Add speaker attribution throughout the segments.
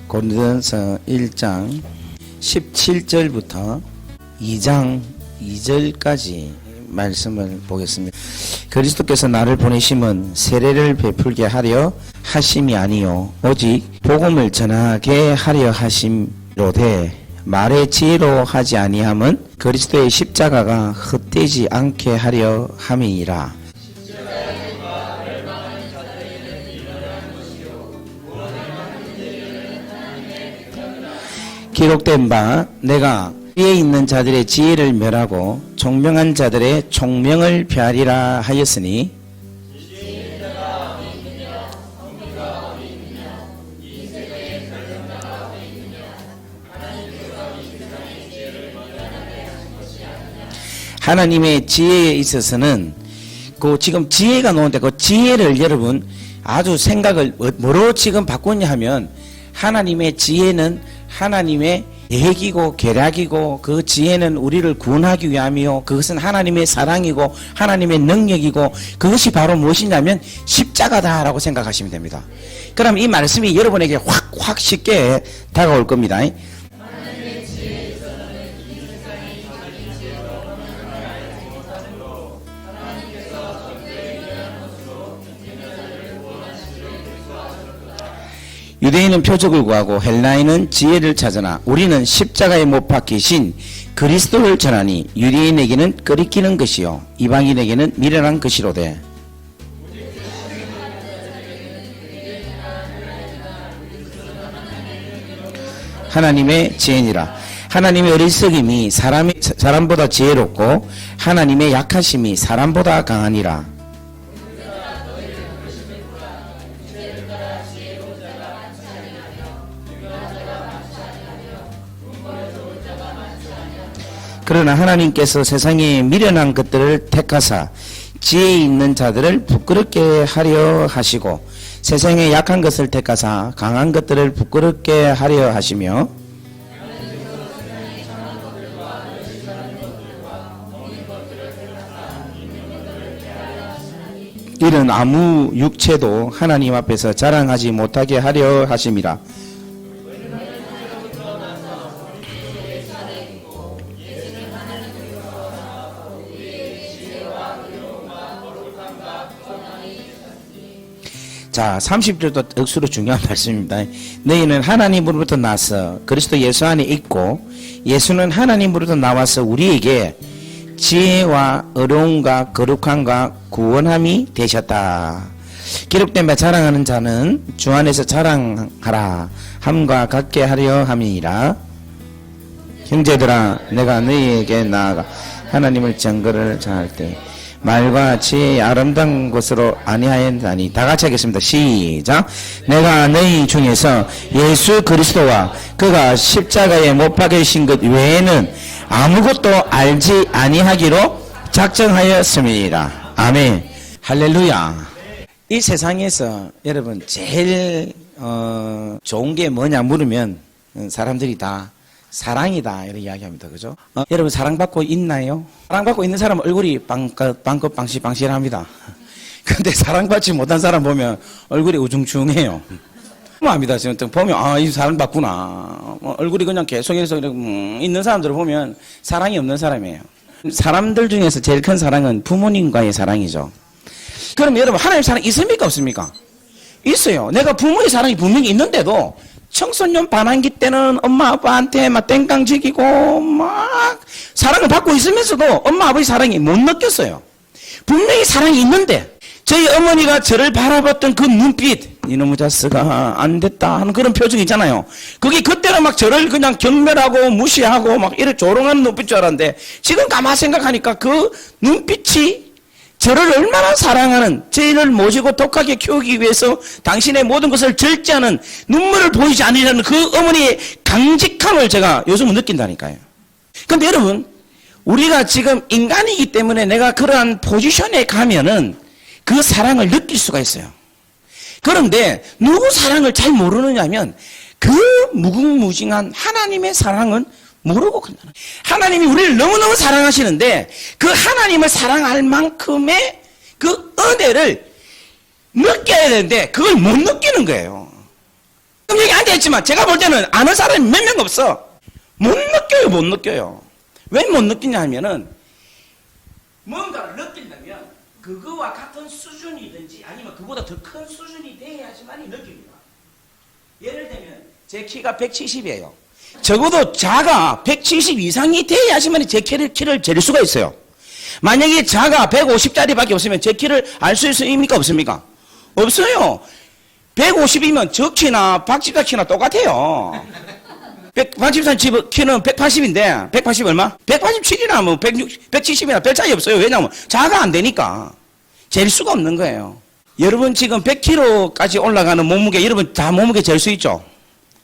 Speaker 1: 고린도전서 1장 17절부터 2장 2절까지 말씀을 보겠습니다. 그리스도께서 나를 보내심은 세례를 베풀게 하려 하심이 아니요 오직 복음을 전하게 하려 하심이로되 말의 지혜로 하지 아니함은 그리스도의 십자가가 헛되지 않게 하려 함이니라. 기록된 바 내가 위에 있는 자들의 지혜를 멸하고 총명한 자들의 총명을 폐하리라 하였으니 하나님의 지혜에 있어서는 그 지금 지혜가 나오는데 그 지혜를 여러분 아주 생각을 뭐로 지금 바꾸냐 하면 하나님의 지혜는 하나님의 계획이고 계략이고 그 지혜는 우리를 구원하기 위함이요 그것은 하나님의 사랑이고 하나님의 능력이고 그것이 바로 무엇이냐면 십자가다라고 생각하시면 됩니다. 그럼 이 말씀이 여러분에게 확 쉽게 다가올 겁니다. 유대인은 표적을 구하고 헬라인은 지혜를 찾으나 우리는 십자가에 못 박히신 그리스도를 전하니 유대인에게는 끄리끼는 것이요 이방인에게는 미련한 것이로되 하나님의 지혜니라. 하나님의 어리석임이 사람보다 지혜롭고 하나님의 약하심이 사람보다 강하니라. 그러나 하나님께서 세상에 미련한 것들을 택하사 지혜 있는 자들을 부끄럽게 하려 하시고 세상에 약한 것을 택하사 강한 것들을 부끄럽게 하려 하시며 이는 아무 육체도 하나님 앞에서 자랑하지 못하게 하려 하심이라. 자, 30절도 억수로 중요한 말씀입니다. 너희는 하나님으로부터 나서 그리스도 예수 안에 있고 예수는 하나님으로부터 나와서 우리에게 지혜와 어려움과 거룩함과 구원함이 되셨다. 기록된 바 자랑하는 자는 주 안에서 자랑하라 함과 같게 하려 함이니라. 형제들아 내가 너희에게 나아가 하나님을 증거를 전할 때 말과 지혜의 아름다운 것으로 아니하였나니. 다 같이 하겠습니다. 시작. 내가 너희 중에서 예수 그리스도와 그가 십자가에 못 박히신 것 외에는 아무것도 알지 아니하기로 작정하였습니다. 아멘. 할렐루야. 이 세상에서 여러분 제일 좋은 게 뭐냐 물으면 사람들이 다 사랑이다 이렇게 이야기합니다. 그죠? 여러분 사랑받고 있나요? 사랑받고 있는 사람 얼굴이 방긋방긋방실방실합니다. 근데 사랑받지 못한 사람 보면 얼굴이 우중충해요. 합니다. 지금 보면 이 사랑받구나. 얼굴이 그냥 계속해서 있는 사람들을 보면 사랑이 없는 사람이에요. 사람들 중에서 제일 큰 사랑은 부모님과의 사랑이죠. 그럼 여러분 하나님 사랑 있습니까 없습니까? 있어요. 내가 부모의 사랑이 분명히 있는데도 청소년 반항기 때는 엄마 아빠한테 막 땡깡지기고 막 사랑을 받고 있으면서도 엄마 아버지 사랑이 못 느꼈어요. 분명히 사랑이 있는데 저희 어머니가 저를 바라봤던 그 눈빛, 이놈의 자스가 안 됐다 하는 그런 표정이 있잖아요. 그게 그때는 막 저를 그냥 경멸하고 무시하고 막 이렇게 조롱하는 눈빛 줄 알았는데 지금 가만 생각하니까 그 눈빛이 저를 얼마나 사랑하는, 저희를 모시고 독하게 키우기 위해서 당신의 모든 것을 절제하는, 눈물을 보이지 않으려는 그 어머니의 강직함을 제가 요즘은 느낀다니까요. 근데 여러분 우리가 지금 인간이기 때문에 내가 그러한 포지션에 가면은 그 사랑을 느낄 수가 있어요. 그런데 누구 사랑을 잘 모르느냐면 그 무궁무진한 하나님의 사랑은 모르고 그냥 하나님이 우리를 너무너무 사랑하시는데 그 하나님을 사랑할 만큼의 그 은혜를 느껴야 되는데 그걸 못 느끼는 거예요. 그럼 여기 앉아 얘기했지만 제가 볼 때는 아는 사람이 몇 명 없어. 못 느껴요, 못 느껴요. 왜 못 느끼냐 하면은 뭔가를 느낀다면 그거와 같은 수준이든지 아니면 그보다 더 큰 수준이 돼야지만이 느낍니다. 예를 들면 제 키가 170이에요. 적어도 자가 170 이상이 돼야지만 제 키를 잴 수가 있어요. 만약에 자가 150짜리밖에 없으면 제 키를 알 수 있습니까? 없습니까? 없어요. 150이면 저 키나 박집사 키나 똑같아요. 박집사 키는 180인데 180 얼마? 187이나 뭐 170이나 별 차이 없어요. 왜냐하면 자가 안 되니까 잴 수가 없는 거예요. 여러분 지금 100kg까지 올라가는 몸무게 여러분 다 몸무게 잴 수 있죠?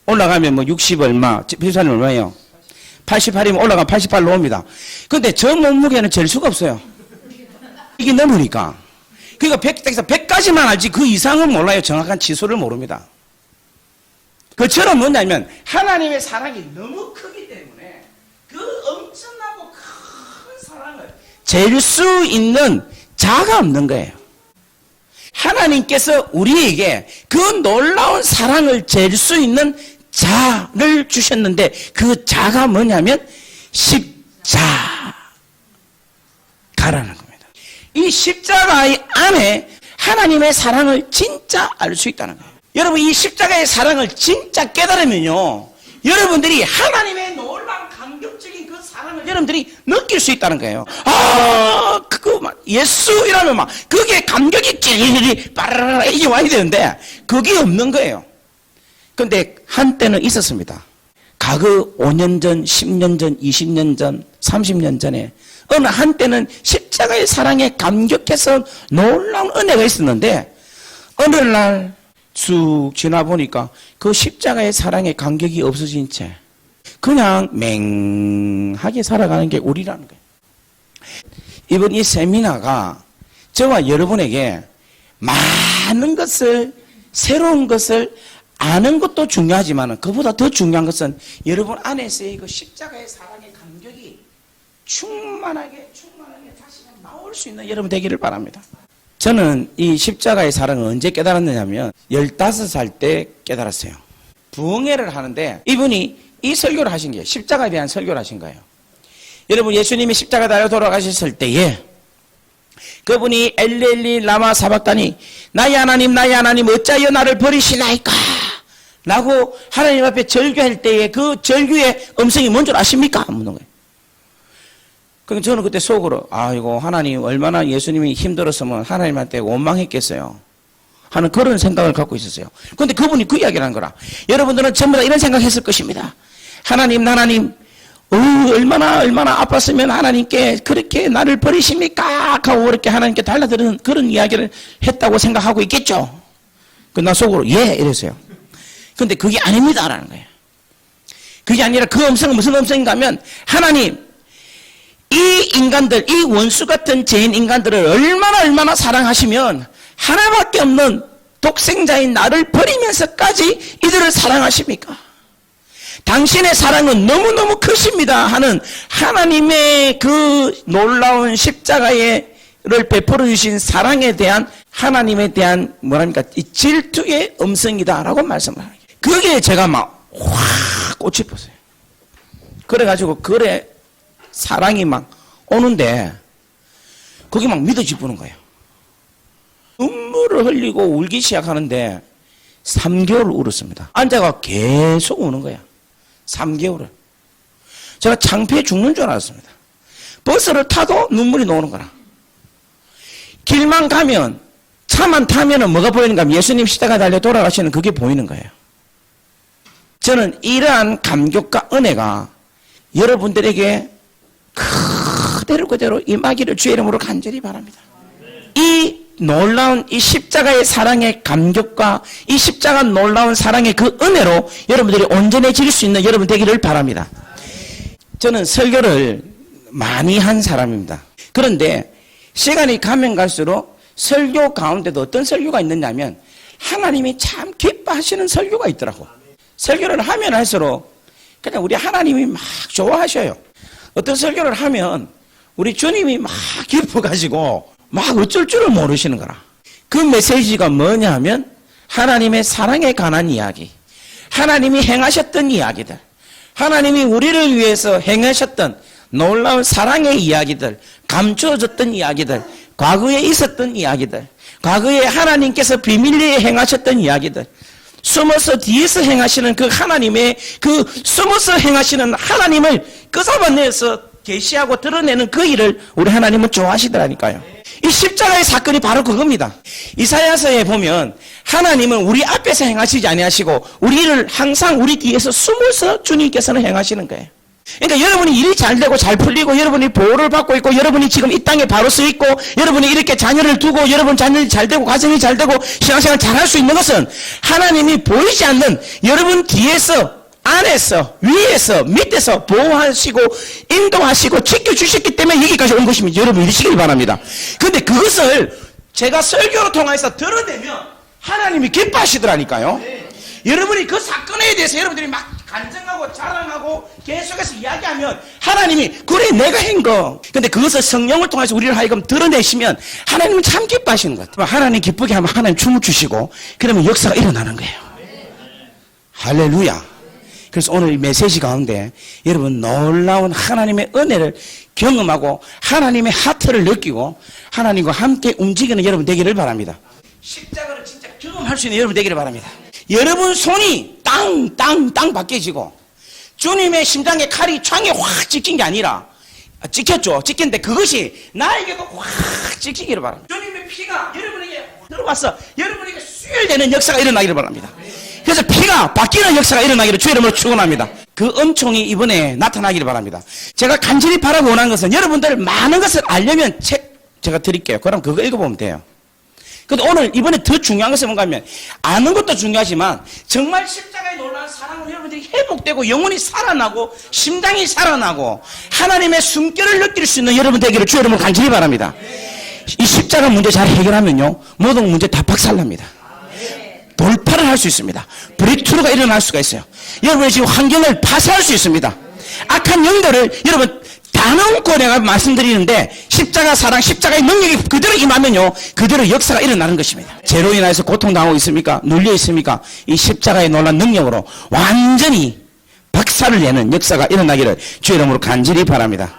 Speaker 1: 올라가면 뭐 60 얼마, 비싼 얼마예요? 88이면 올라가면 88 나옵니다. 근데 저 몸무게는 잴 수가 없어요. 이게 넘으니까. 그러니까 100까지만 알지 그 이상은 몰라요. 정확한 지수를 모릅니다. 그처럼 뭐냐면 하나님의 사랑이 너무 크기 때문에 그 엄청나고 큰 사랑을 잴 수 있는 자가 없는 거예요. 하나님께서 우리에게 그 놀라운 사랑을 잴 수 있는 자를 주셨는데 그 자가 뭐냐면 십자가라는 겁니다. 이 십자가 안에 하나님의 사랑을 진짜 알 수 있다는 거예요. 여러분 이 십자가의 사랑을 진짜 깨달으면요 여러분들이 하나님의 놀라운 감격적인 그 사랑을 여러분들이 느낄 수 있다는 거예요. 아 그거 막 예수 이러면 막 그게 감격이 찌리리 빠르르 이게 와야 되는데 그게 없는 거예요. 근데 한때는 있었습니다. 과거 5년 전, 10년 전, 20년 전, 30년 전에 어느 한때는 십자가의 사랑에 감격해서 놀라운 은혜가 있었는데 어느 날 쑥 지나 보니까 그 십자가의 사랑의 감격이 없어진 채 그냥 맹하게 살아가는 게 우리라는 거예요. 이번 이 세미나가 저와 여러분에게 많은 것을 새로운 것을 아는 것도 중요하지만 그보다 더 중요한 것은 여러분 안에서의 그 십자가의 사랑의 감격이 충만하게 다시 나올 수 있는 여러분 되기를 바랍니다. 저는 이 십자가의 사랑을 언제 깨달았느냐면 15살 때 깨달았어요. 부흥회를 하는데 이분이 이 설교를 하신 게 십자가에 대한 설교를 하신 거예요. 여러분 예수님이 십자가 달려 돌아가셨을 때에 그분이 엘리 라마 사박다니 나의 하나님 어찌하여 나를 버리시나이까 라고 하나님 앞에 절규할 때에 그 절규의 음성이 뭔 줄 아십니까? 묻는 거예요. 그러니까 저는 그때 속으로 아이고 하나님 얼마나 예수님이 힘들었으면 하나님한테 원망했겠어요 하는 그런 생각을 갖고 있었어요. 그런데 그분이 그 이야기를 한 거라. 여러분들은 전부 다 이런 생각했을 것입니다. 하나님 얼마나 아팠으면 하나님께 그렇게 나를 버리십니까? 하고 그렇게 하나님께 달라드는 그런 이야기를 했다고 생각하고 있겠죠. 나 속으로 예 이랬어요. 근데 그게 아닙니다 라는 거예요. 그게 아니라 그 음성은 무슨 음성인가 하면 하나님 이 인간들, 이 원수 같은 죄인 인간들을 얼마나 사랑하시면 하나밖에 없는 독생자인 나를 버리면서까지 이들을 사랑하십니까? 당신의 사랑은 너무너무 크십니다 하는 하나님의 그 놀라운 십자가를 베풀어 주신 사랑에 대한 하나님에 대한 이 질투의 음성이다라고 말씀을 하는 거예요. 그게 제가 막 확 꽃이 폈어요. 그래가지고 사랑이 막 오는데 그게 막 믿어지는 거예요. 눈물을 흘리고 울기 시작하는데 3개월 울었습니다. 앉아가 계속 우는 거야. 3개월을. 제가 창피해 죽는 줄 알았습니다. 버스를 타도 눈물이 나오는 거라. 길만 가면 차만 타면 뭐가 보이는가 하면 예수님 십자가 달려 돌아가시는 그게 보이는 거예요. 저는 이러한 감격과 은혜가 여러분들에게 그대로 임하기를 주의 이름으로 간절히 바랍니다. 이 놀라운 이 십자가의 사랑의 감격과 이 십자가 놀라운 사랑의 그 은혜로 여러분들이 온전해질 수 있는 여러분 되기를 바랍니다. 저는 설교를 많이 한 사람입니다. 그런데 시간이 가면 갈수록 설교 가운데도 어떤 설교가 있느냐면 하나님이 참 기뻐하시는 설교가 있더라고. 설교를 하면 할수록 그냥 우리 하나님이 막 좋아하셔요. 어떤 설교를 하면 우리 주님이 막 기뻐가지고 막 어쩔 줄을 모르시는 거라. 그 메시지가 뭐냐 하면 하나님의 사랑에 관한 이야기, 하나님이 행하셨던 이야기들, 하나님이 우리를 위해서 행하셨던 놀라운 사랑의 이야기들, 감추어졌던 이야기들, 과거에 있었던 이야기들, 과거에 하나님께서 비밀리에 행하셨던 이야기들, 숨어서 뒤에서 행하시는 그 하나님의 그 숨어서 행하시는 하나님을 끄잡아내서 계시하고 드러내는 그 일을 우리 하나님은 좋아하시더라니까요. 이 십자가의 사건이 바로 그겁니다. 이사야서에 보면 하나님은 우리 앞에서 행하시지 아니하시고 우리를 항상 우리 뒤에서 숨어서 주님께서는 행하시는 거예요. 그러니까 여러분이 일이 잘 되고 잘 풀리고 여러분이 보호를 받고 있고 여러분이 지금 이 땅에 바로 서 있고 여러분이 이렇게 자녀를 두고 여러분 자녀이 잘 되고 가정이 잘 되고 신앙생활 잘 할 수 있는 것은 하나님이 보이지 않는 여러분 뒤에서 안에서 위에서 밑에서 보호하시고 인도하시고 지켜주셨기 때문에 여기까지 온 것입니다. 여러분 이러시길 바랍니다. 그런데 그것을 제가 설교로 통해서 드러내면 하나님이 기뻐하시더라니까요. 여러분이 그 사건에 대해서 여러분들이 막 간증하고 자랑하고 계속해서 이야기하면 하나님이 그래 내가 한 거. 근데 그것을 성령을 통해서 우리를 하여금 드러내시면 하나님은 참 기뻐하시는 것 같아요. 하나님 기쁘게 하면 하나님 춤을 추시고 그러면 역사가 일어나는 거예요. 할렐루야. 그래서 오늘 이 메시지 가운데 여러분 놀라운 하나님의 은혜를 경험하고 하나님의 하트를 느끼고 하나님과 함께 움직이는 여러분 되기를 바랍니다. 십자가를 진짜 경험할 수 있는 여러분 되기를 바랍니다. 여러분 손이 땅 바뀌어지고 주님의 심장에 칼이 창에 확 찍힌 게 아니라 찍혔죠. 찍혔는데 그것이 나에게도 확 찍히기를 바랍니다. 주님의 피가 여러분에게 들어와서 여러분에게 수혈되는 역사가 일어나기를 바랍니다. 그래서 피가 바뀌는 역사가 일어나기를 주의 이름으로 축원합니다. 그 은총이 이번에 나타나기를 바랍니다. 제가 간절히 바라고 원하는 것은 여러분들 많은 것을 알려면 책 제가 드릴게요. 그럼 그거 읽어보면 돼요. 근데 오늘 이번에 더 중요한 것은 뭔가 하면 아는 것도 중요하지만 정말 십자가의 놀라운 사랑으로 여러분들이 회복되고 영혼이 살아나고 심장이 살아나고 하나님의 숨결을 느낄 수 있는 여러분 되기를 주의 이름으로 간절히 바랍니다. 이 십자가 문제 잘 해결하면요 모든 문제 다 박살납니다. 돌파를 할 수 있습니다. 브레이크트루가 일어날 수가 있어요. 여러분이 지금 환경을 파쇄할 수 있습니다. 악한 영들을 여러분 단언코 내가 말씀드리는데 십자가 사랑, 십자가의 능력이 그대로 임하면요 그대로 역사가 일어나는 것입니다. 죄로 인해서 고통당하고 있습니까? 눌려 있습니까? 이 십자가의 놀란 능력으로 완전히 박살을 내는 역사가 일어나기를 주의 이름으로 간절히 바랍니다.